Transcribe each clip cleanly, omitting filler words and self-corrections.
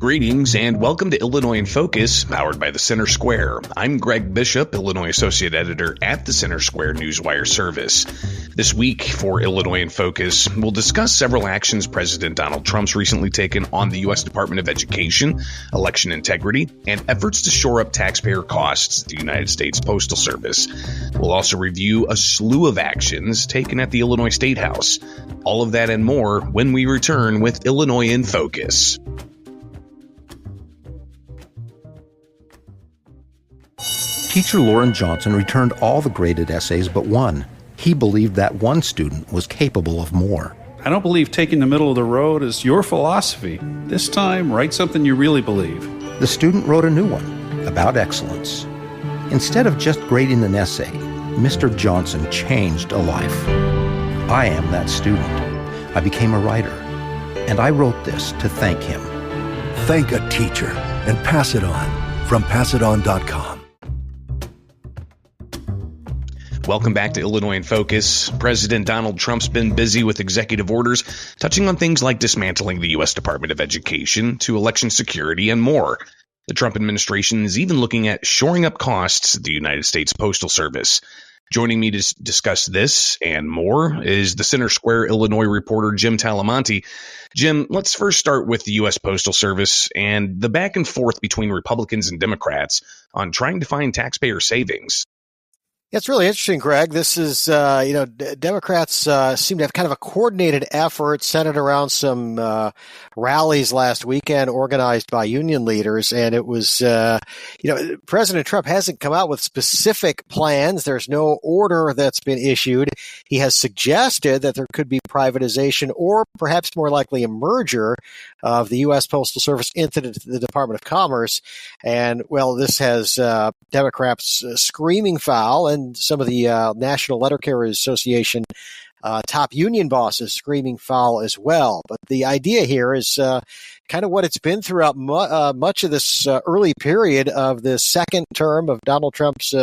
Greetings and welcome to Illinois in Focus, powered by the Center Square. I'm Greg Bishop, Illinois Associate Editor at the Center Square Newswire Service. This week for Illinois in Focus, we'll discuss several actions President Donald Trump's recently taken on the U.S. Department of Education, election integrity, and efforts to shore up taxpayer costs at the United States Postal Service. We'll also review a slew of actions taken at the Illinois Statehouse. All of that and more when we return with Illinois in Focus. Teacher Lauren Johnson returned all the graded essays but one. He believed that one student was capable of more. I don't believe taking the middle of the road is your philosophy. This time, write something you really believe. The student wrote a new one about excellence. Instead of just grading an essay, Mr. Johnson changed a life. I am that student. I became a writer, and I wrote this to thank him. Thank a teacher and pass it on from passiton.com. Welcome back to Illinois in Focus. President Donald Trump's been busy with executive orders touching on things like dismantling the U.S. Department of Education to election security and more. The Trump administration is even looking at shoring up costs at the United States Postal Service. Joining me to discuss this and more is the Center Square Illinois reporter Jim Talamonte. Jim, let's first start with the U.S. Postal Service and the back and forth between Republicans and Democrats on trying to find taxpayer savings. It's really interesting, Greg. This is, Democrats seem to have kind of a coordinated effort centered around some rallies last weekend organized by union leaders. And it was, President Trump hasn't come out with specific plans. There's no order that's been issued. He has suggested that there could be privatization or perhaps more likely a merger of the U.S. Postal Service into the Department of Commerce. And, well, this has Democrats screaming foul, and some of the National Letter Carriers Association top union bosses screaming foul as well. But the idea here is kind of what it's been throughout much of this early period of the second term of Donald Trump's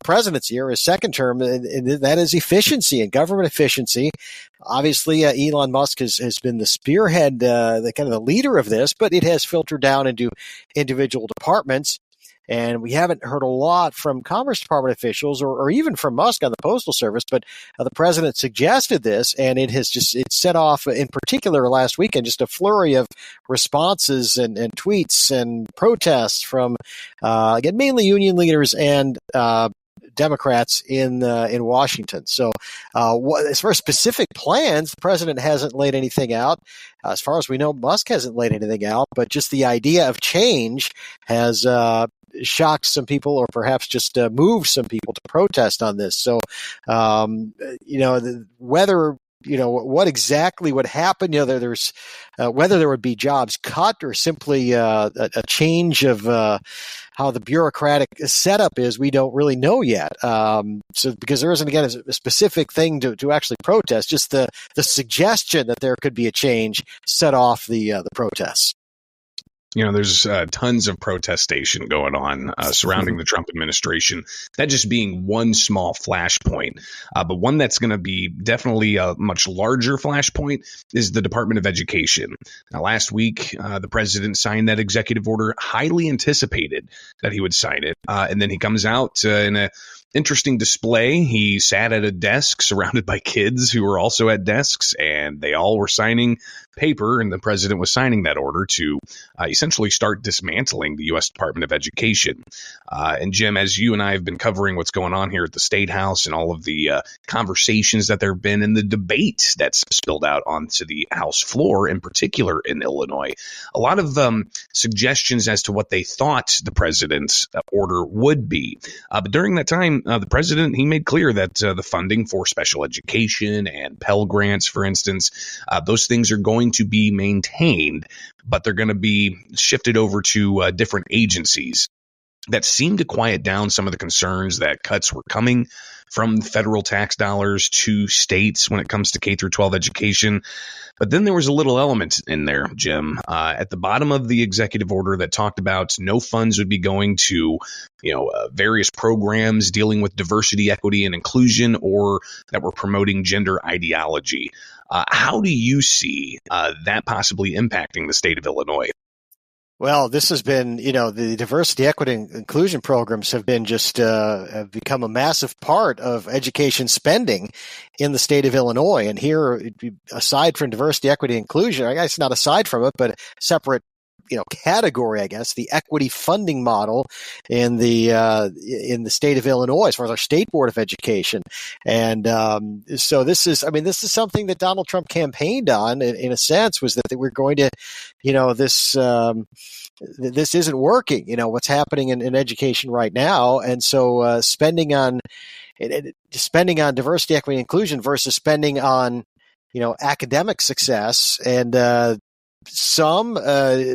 presidency, or his second term, and that is efficiency and government efficiency. Obviously, Elon Musk has been the spearhead, the kind of the leader of this, but it has filtered down into individual departments. And we haven't heard a lot from Commerce Department officials or even from Musk on the Postal Service, but the president suggested this, and it set off, in particular last weekend, just a flurry of responses and tweets and protests from, again, mainly union leaders and Democrats in Washington. So as far as specific plans, the president hasn't laid anything out. As far as we know, Musk hasn't laid anything out, but just the idea of change has shocked some people, or perhaps just moved some people to protest on this. So, what exactly would happen, there's whether there would be jobs cut or simply a change of how the bureaucratic setup is, we don't really know yet. So because there isn't, again, a specific thing to actually protest, just the suggestion that there could be a change set off the protests. There's tons of protestation going on surrounding the Trump administration, that just being one small flashpoint. But one that's going to be definitely a much larger flashpoint is the Department of Education. Now, last week, the president signed that executive order, highly anticipated that he would sign it. And then he comes out in a interesting display. He sat at a desk surrounded by kids who were also at desks, and they all were signing paper, and the president was signing that order to essentially start dismantling the U.S. Department of Education. And Jim, as you and I have been covering what's going on here at the State House and all of the conversations that there have been and the debate that's spilled out onto the House floor, in particular in Illinois, a lot of suggestions as to what they thought the president's order would be. But during that time, the president, he made clear that the funding for special education and Pell Grants, for instance, those things are going to be maintained, but they're going to be shifted over to different agencies. That seemed to quiet down some of the concerns that cuts were coming from federal tax dollars to states when it comes to K through 12 education. But then there was a little element in there, Jim, at the bottom of the executive order that talked about no funds would be going to, various programs dealing with diversity, equity, and inclusion, or that were promoting gender ideology. How do you see that possibly impacting the state of Illinois? Well, this has been, the diversity, equity, and inclusion programs have been have become a massive part of education spending in the state of Illinois. And here, aside from diversity, equity, and inclusion, I guess not aside from it, but separate, category, I guess, the equity funding model in the state of Illinois, as far as our state board of education. And so this is something that Donald Trump campaigned on, in a sense, was that we're going to, this isn't working. What's happening in education right now, and so spending on diversity, equity, and inclusion versus spending on academic success. And some,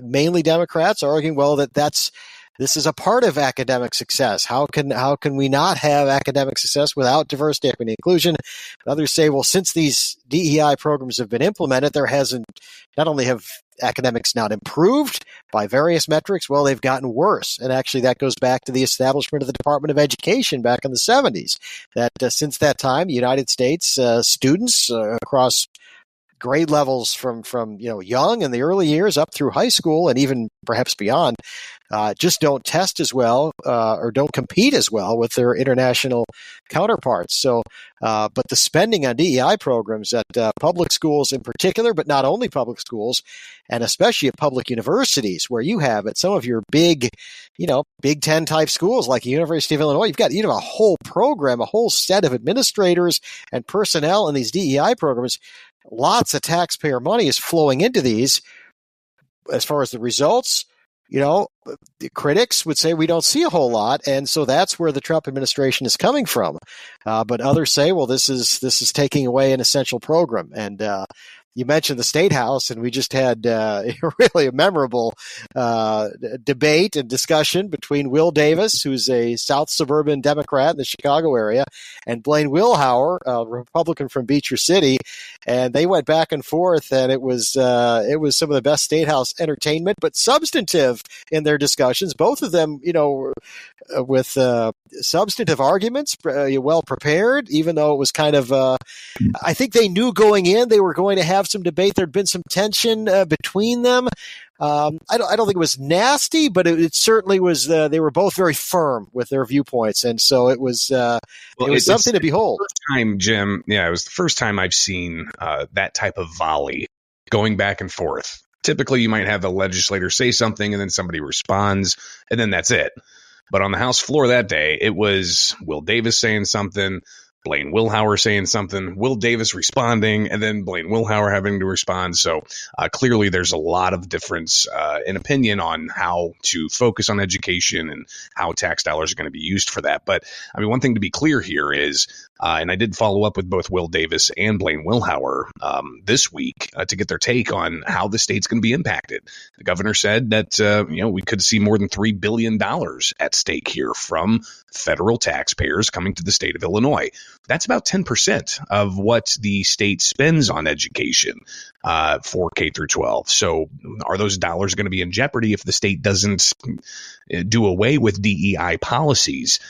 mainly Democrats, are arguing, well, this is a part of academic success. How can we not have academic success without diversity, equity, and inclusion? Others say, well, since these DEI programs have been implemented, not only have academics not improved by various metrics, well, they've gotten worse. And actually, that goes back to the establishment of the Department of Education back in the 70s. That since that time, the United States students across grade levels from young in the early years up through high school and even perhaps beyond just don't test as well or don't compete as well with their international counterparts. So, but the spending on DEI programs at public schools in particular, but not only public schools, and especially at public universities, where you have at some of your big Ten type schools like the University of Illinois, you have a whole program, a whole set of administrators and personnel in these DEI programs. Lots of taxpayer money is flowing into these. As far as the results, the critics would say we don't see a whole lot, and so that's where the Trump administration is coming from. But others say, well, this is taking away an essential program. And you mentioned the Statehouse, and we just had really a memorable debate and discussion between Will Davis, who's a South suburban Democrat in the Chicago area, and Blaine Wilhauer, a Republican from Beecher City, and they went back and forth, and it was some of the best Statehouse entertainment, but substantive in their discussions. Both of them, with substantive arguments, well prepared, even though it was kind of, I think they knew going in they were going to have some debate. There'd been some tension between them. I don't think it was nasty, but it certainly was. They were both very firm with their viewpoints, and so it was something to behold. First time, Jim. Yeah, it was the first time I've seen that type of volley going back and forth. Typically, you might have a legislator say something, and then somebody responds, and then that's it. But on the House floor that day, it was Will Davis saying something, Blaine Wilhauer saying something, Will Davis responding, and then Blaine Wilhauer having to respond. So clearly there's a lot of difference in opinion on how to focus on education and how tax dollars are going to be used for that. But I mean, one thing to be clear here is, and I did follow up with both Will Davis and Blaine Wilhauer this week to get their take on how the state's going to be impacted. The governor said that we could see more than $3 billion at stake here from federal taxpayers coming to the state of Illinois. That's about 10% of what the state spends on education for K through 12. So are those dollars going to be in jeopardy if the state doesn't do away with DEI policies?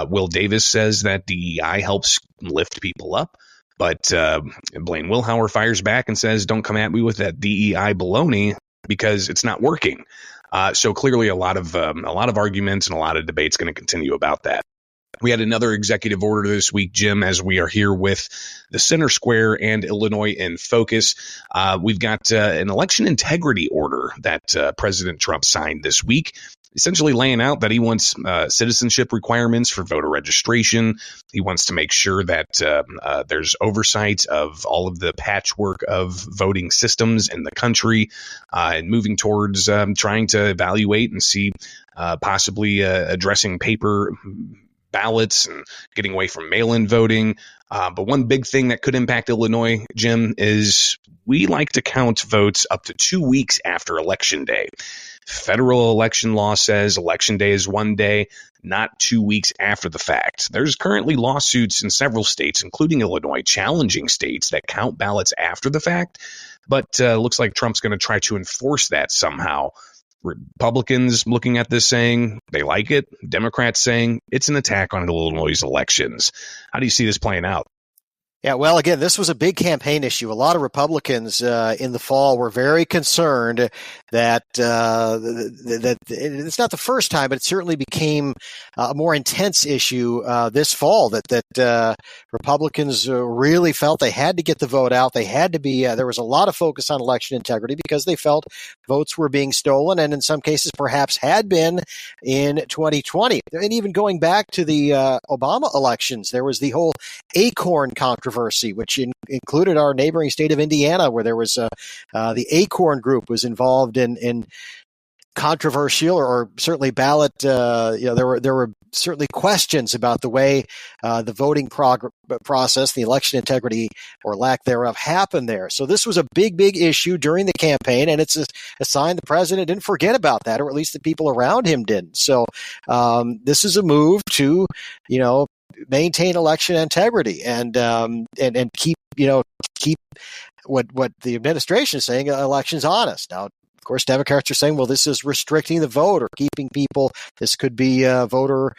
Will Davis says that DEI helps lift people up, but Blaine Wilhauer fires back and says, don't come at me with that DEI baloney because it's not working. So clearly a lot of arguments and a lot of debates going to continue about that. We had another executive order this week, Jim, as we are here with the Center Square and Illinois in focus. We've got an election integrity order that President Trump signed this week, essentially laying out that he wants citizenship requirements for voter registration. He wants to make sure that there's oversight of all of the patchwork of voting systems in the country and moving towards trying to evaluate and see possibly addressing paper ballots and getting away from mail-in voting. But one big thing that could impact Illinois, Jim, is we like to count votes up to 2 weeks after Election Day. Federal election law says Election Day is 1 day, not 2 weeks after the fact. There's currently lawsuits in several states, including Illinois, challenging states that count ballots after the fact. But looks like Trump's going to try to enforce that somehow. Republicans looking at this saying they like it. Democrats saying it's an attack on Illinois' elections. How do you see this playing out? Yeah, well, again, this was a big campaign issue. A lot of Republicans in the fall were very concerned that that it's not the first time, but it certainly became a more intense issue this fall. That Republicans really felt they had to get the vote out. They had to be. There was a lot of focus on election integrity because they felt votes were being stolen, and in some cases, perhaps had been in 2020. And even going back to the Obama elections, there was the whole Acorn controversy, which included our neighboring state of Indiana, where there was the Acorn group was involved in controversial or certainly ballot. There were certainly questions about the way the voting process, the election integrity or lack thereof, happened there. So this was a big issue during the campaign, and it's a sign the president didn't forget about that, or at least the people around him didn't. So this is a move to, maintain election integrity and keep what the administration is saying, elections honest. Now, of course, Democrats are saying, well, this is restricting the vote or keeping people. This could be voter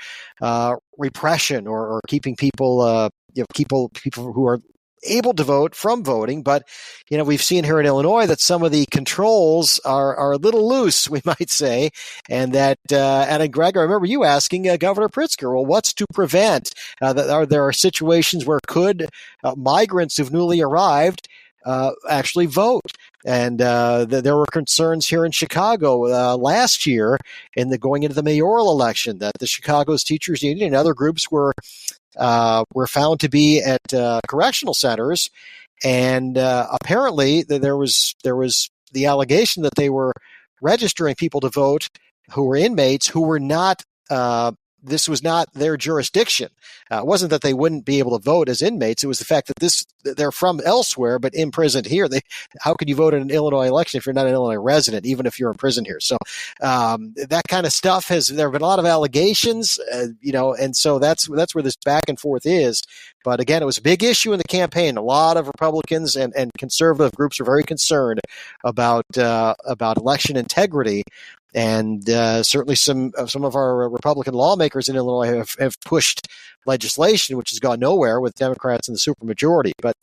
repression or keeping people, people who are able to vote from voting. But, we've seen here in Illinois that some of the controls are a little loose, we might say. And that, and Greg, I remember you asking Governor Pritzker, well, what's to prevent? There are situations where could migrants who've newly arrived actually vote? And there were concerns here in Chicago last year going into the mayoral election that the Chicago's Teachers Union and other groups were found to be at correctional centers, and apparently there was the allegation that they were registering people to vote who were inmates who were not. This was not their jurisdiction. It wasn't that they wouldn't be able to vote as inmates. It was the fact that they're from elsewhere but imprisoned here. How could you vote in an Illinois election if you're not an Illinois resident, even if you're imprisoned here? So that kind of stuff there have been a lot of allegations, and so that's where this back and forth is. But again, it was a big issue in the campaign. A lot of Republicans and conservative groups are very concerned about election integrity. And certainly some of our Republican lawmakers in Illinois have pushed legislation, which has gone nowhere with Democrats in the supermajority. But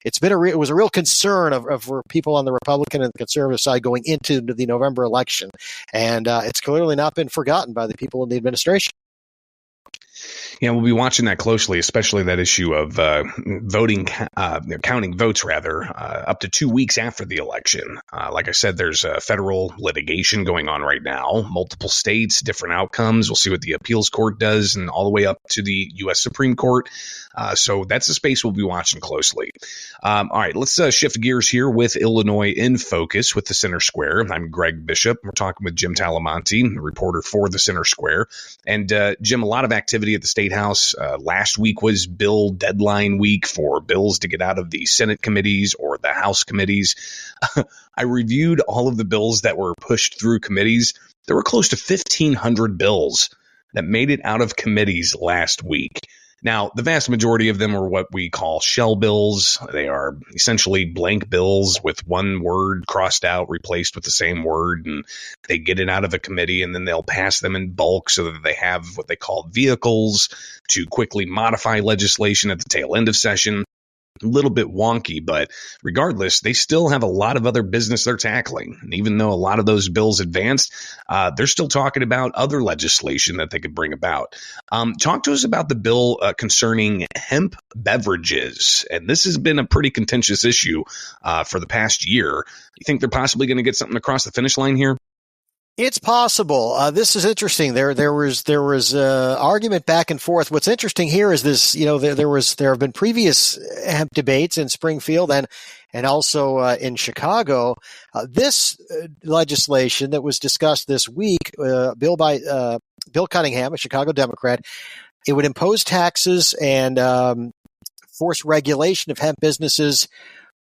it was a real concern of people on the Republican and the conservative side going into the November election. And it's clearly not been forgotten by the people in the administration. Yeah, we'll be watching that closely, especially that issue of counting votes, up to 2 weeks after the election. Like I said, there's federal litigation going on right now, multiple states, different outcomes. We'll see what the appeals court does, and all the way up to the U.S. Supreme Court. So that's a space we'll be watching closely. All right, let's shift gears here with Illinois in Focus with the Center Square. I'm Greg Bishop. We're talking with Jim Talamonte, reporter for the Center Square. And Jim, a lot of activity at the State House. Last week was bill deadline week for bills to get out of the Senate committees or the House committees. I reviewed all of the bills that were pushed through committees. There were close to 1,500 bills that made it out of committees last week. Now, the vast majority of them are what we call shell bills. They are essentially blank bills with one word crossed out, replaced with the same word, and they get it out of a committee, and then they'll pass them in bulk so that they have what they call vehicles to quickly modify legislation at the tail end of session. A little bit wonky, but regardless, they still have a lot of other business they're tackling. And even though a lot of those bills advanced, they're still talking about other legislation that they could bring about. Talk to us about the bill concerning hemp beverages. And this has been a pretty contentious issue for the past year. You think they're possibly going to get something across the finish line here? It's possible. This is interesting. There was argument back and forth. What's interesting here is this. There have been previous hemp debates in Springfield and also in Chicago. This legislation that was discussed this week, bill by Bill Cunningham, a Chicago Democrat, it would impose taxes and force regulation of hemp businesses,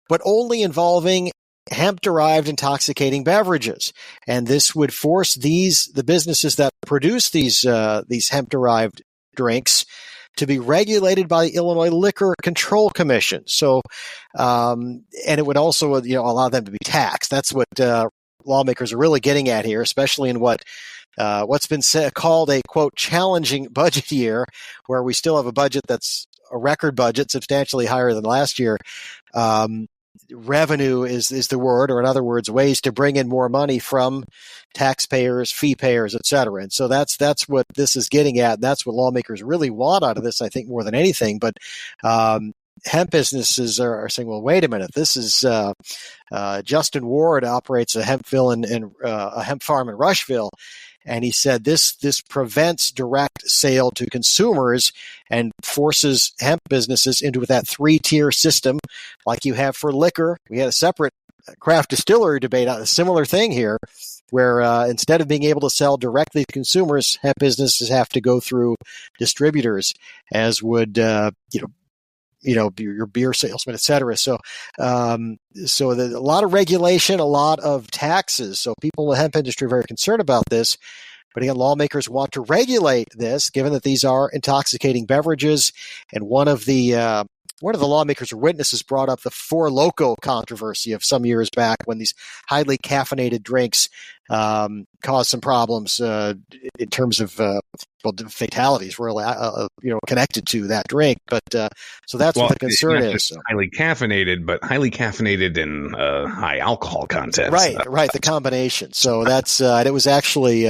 but only involving hemp-derived intoxicating beverages, and this would force the businesses that produce these hemp-derived drinks to be regulated by the Illinois Liquor Control Commission. So, and it would also allow them to be taxed. That's what lawmakers are really getting at here, especially in what's been called a quote challenging budget year, where we still have a budget that's a record budget, substantially higher than last year. Revenue is the word, or in other words, ways to bring in more money from taxpayers, fee payers, et cetera. And so that's what this is getting at. And that's what lawmakers really want out of this, I think, more than anything. But hemp businesses are saying, well, wait a minute, this is Justin Ward operates a hemp farm in Rushville. And he said this prevents direct sale to consumers and forces hemp businesses into that 3-tier system like you have for liquor. We had a separate craft distillery debate on a similar thing here, where instead of being able to sell directly to consumers, hemp businesses have to go through distributors, as would your beer salesman, et cetera. So there's a lot of regulation, a lot of taxes. So people in the hemp industry are very concerned about this. But again, lawmakers want to regulate this, given that these are intoxicating beverages. And one of the lawmakers or witnesses brought up the Four Loko controversy of some years back, when these highly caffeinated drinks caused some problems in terms of fatalities, really, connected to that drink. But so that's what the concern is. So. Highly caffeinated, but highly caffeinated in high alcohol content. Right, the combination. So that's and it was actually.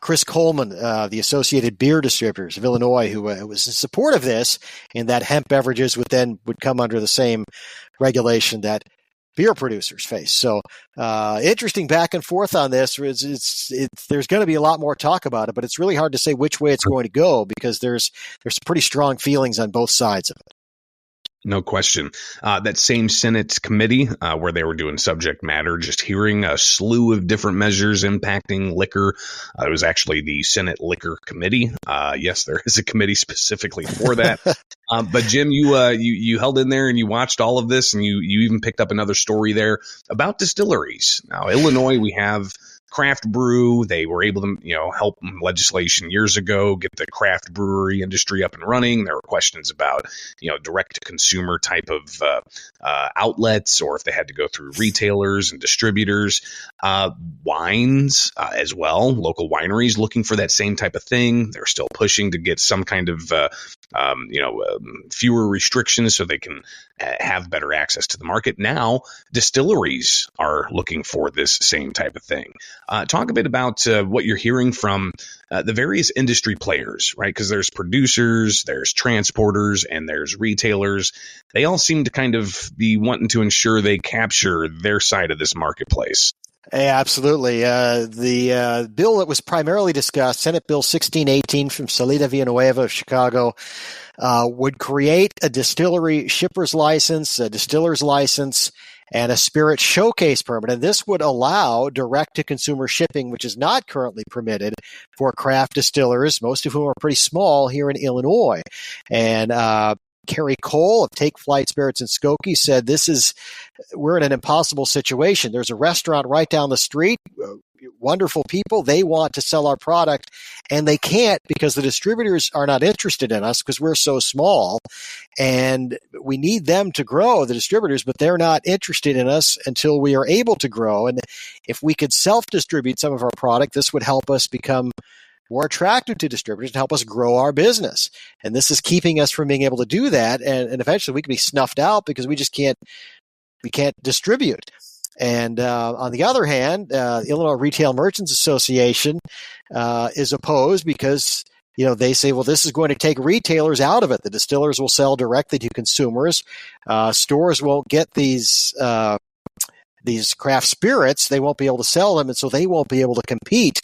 Chris Coleman, the Associated Beer Distributors of Illinois, who was in support of this, and that hemp beverages would come under the same regulation that beer producers face. So interesting back and forth on this. There's going to be a lot more talk about it, but it's really hard to say which way it's going to go, because there's pretty strong feelings on both sides of it. No question. That same Senate committee where they were doing subject matter, just hearing a slew of different measures impacting liquor. It was actually the Senate Liquor Committee. Yes, there is a committee specifically for that. But Jim, you held in there and you watched all of this, and you even picked up another story there about distilleries. Now, Illinois, we have craft brew. They were able to, help legislation years ago get the craft brewery industry up and running. There were questions about, direct to consumer type of outlets, or if they had to go through retailers and distributors. Wines as well, local wineries looking for that same type of thing. They're still pushing to get some kind of fewer restrictions so they can have better access to the market. Now, distilleries are looking for this same type of thing. Talk a bit about what you're hearing from the various industry players, right? Because there's producers, there's transporters, and there's retailers. They all seem to kind of be wanting to ensure they capture their side of this marketplace. Yeah, absolutely. The bill that was primarily discussed, Senate Bill 1618 from Salida Villanueva of Chicago, would create a distillery shipper's license, a distiller's license, and a spirit showcase permit. And this would allow direct-to-consumer shipping, which is not currently permitted for craft distillers, most of whom are pretty small here in Illinois. And Carrie Cole of Take Flight Spirits in Skokie said, we're in an impossible situation. There's a restaurant right down the street, wonderful people. They want to sell our product, and they can't because the distributors are not interested in us because we're so small, and we need them to grow, the distributors, but they're not interested in us until we are able to grow. And if we could self-distribute some of our product, this would help us become more attractive to distributors and help us grow our business. And this is keeping us from being able to do that. And eventually we can be snuffed out because we just can't distribute. And on the other hand, Illinois Retail Merchants Association is opposed because they say, well, this is going to take retailers out of it. The distillers will sell directly to consumers. Stores won't get these craft spirits. They won't be able to sell them, and so they won't be able to compete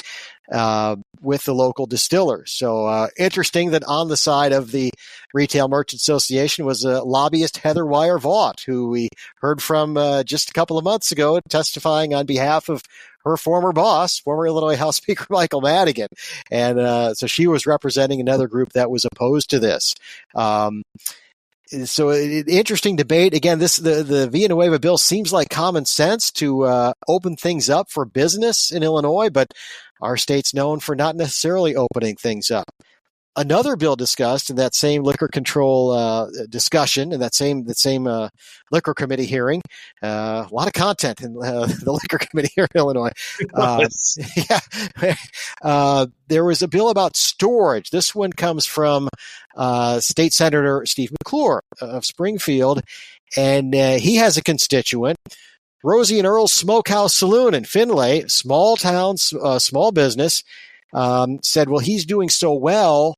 with the local distillers. So interesting that on the side of the Retail Merchant Association was a lobbyist, Heather Wyer-Vaught, who we heard from just a couple of months ago, testifying on behalf of her former boss, former Illinois House Speaker Michael Madigan. And so she was representing another group that was opposed to this. So interesting debate. Again, the Villanueva bill seems like common sense to open things up for business in Illinois, but our state's known for not necessarily opening things up. another bill discussed in that same liquor control discussion, in that same liquor committee hearing. A lot of content in the liquor committee here in Illinois. There was a bill about storage. This one comes from State Senator Steve McClure of Springfield, and he has a constituent. Rosie and Earl's Smokehouse Saloon in Findlay, small town, small business, said, well, he's doing so well,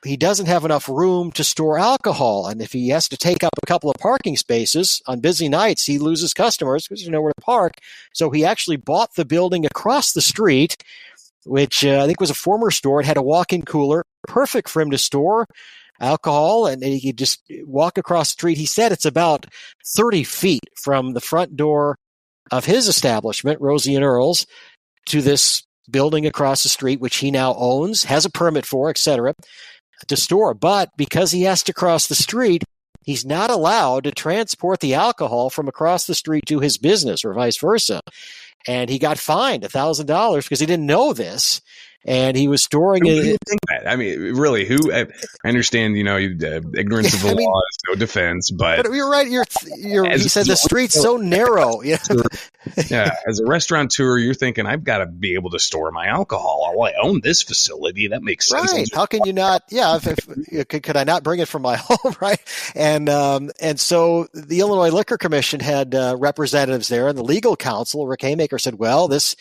he doesn't have enough room to store alcohol. And if he has to take up a couple of parking spaces on busy nights, he loses customers because there's nowhere to park. So he actually bought the building across the street, which I think was a former store. It had a walk-in cooler, perfect for him to store alcohol, and he could just walk across the street. He said it's about 30 feet from the front door of his establishment, Rosie and Earl's, to this building across the street, which he now owns, has a permit for, etc., to store. But because he has to cross the street, he's not allowed to transport the alcohol from across the street to his business or vice versa. And he got fined $1,000 because he didn't know this. And he was storing it. I mean, really, I understand, ignorance of the law is no defense, but you're right. He said the street's so narrow. Yeah. As a restaurateur, you're thinking, I've got to be able to store my alcohol. Oh, I own this facility. That makes sense. Right. How can you not? Yeah. Could I not bring it from my home? Right. And so the Illinois Liquor Commission had representatives there, and the legal counsel, Rick Haymaker, said, well, this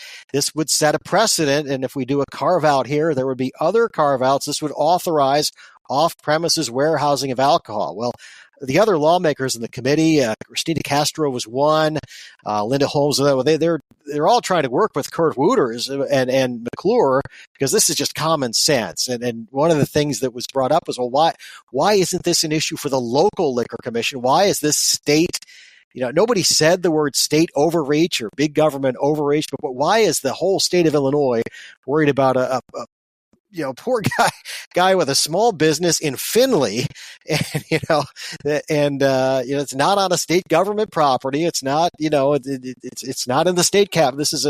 would set a precedent. And if we do a carve out here, there would be other carve outs. This would authorize off-premises warehousing of alcohol. Well, the other lawmakers in the committee, Christina Castro was one, Linda Holmes, they're all trying to work with Kurt Wooters and McClure, because this is just common sense. And one of the things that was brought up was, well, why isn't this an issue for the local liquor commission? Why is this state? Nobody said the word state overreach or big government overreach, but why is the whole state of Illinois worried about a poor guy with a small business in Findlay, and it's not on a state government property. It's not, it's not in the state cap. This is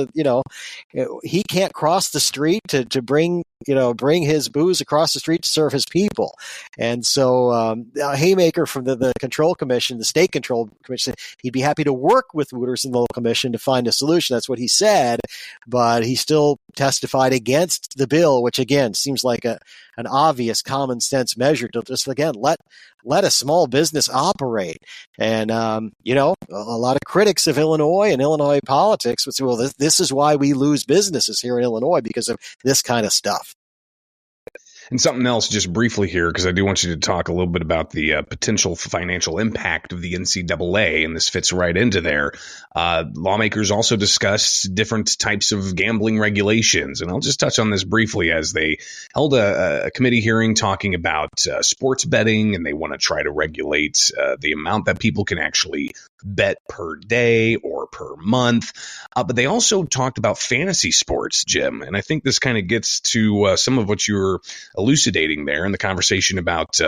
he can't cross the street to bring his booze across the street to serve his people. And so Haymaker from the control commission, the state control commission, he'd be happy to work with Wooters and the local commission to find a solution. That's what he said, but he still testified against the bill, which again seems like an obvious common sense measure to just, again, let a small business operate. And, a lot of critics of Illinois and Illinois politics would say, well, this is why we lose businesses here in Illinois, because of this kind of stuff. And something else just briefly here, because I do want you to talk a little bit about the potential financial impact of the NCAA, and this fits right into there. Lawmakers also discussed different types of gambling regulations, and I'll just touch on this briefly, as they held a committee hearing talking about sports betting, and they want to try to regulate the amount that people can actually bet per day or per month. But they also talked about fantasy sports, Jim, and I think this kind of gets to some of what you were elucidating there in the conversation about,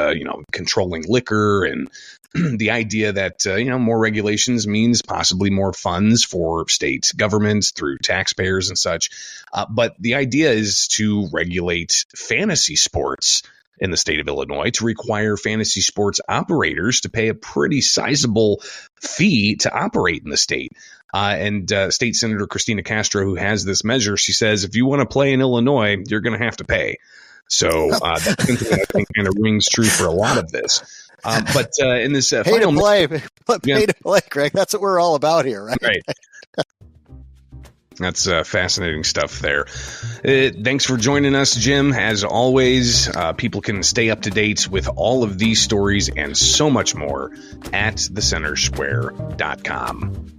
controlling liquor, and the idea that, more regulations means possibly more funds for state governments through taxpayers and such. But the idea is to regulate fantasy sports in the state of Illinois, to require fantasy sports operators to pay a pretty sizable fee to operate in the state. And State Senator Christina Castro, who has this measure, she says, if you want to play in Illinois, you're going to have to pay. So that's something that I think kind of rings true for a lot of this. But in this pay to play, Greg. That's what we're all about here, right? Right. That's fascinating stuff there. Thanks for joining us, Jim. As always, people can stay up to date with all of these stories and so much more at thecentersquare.com.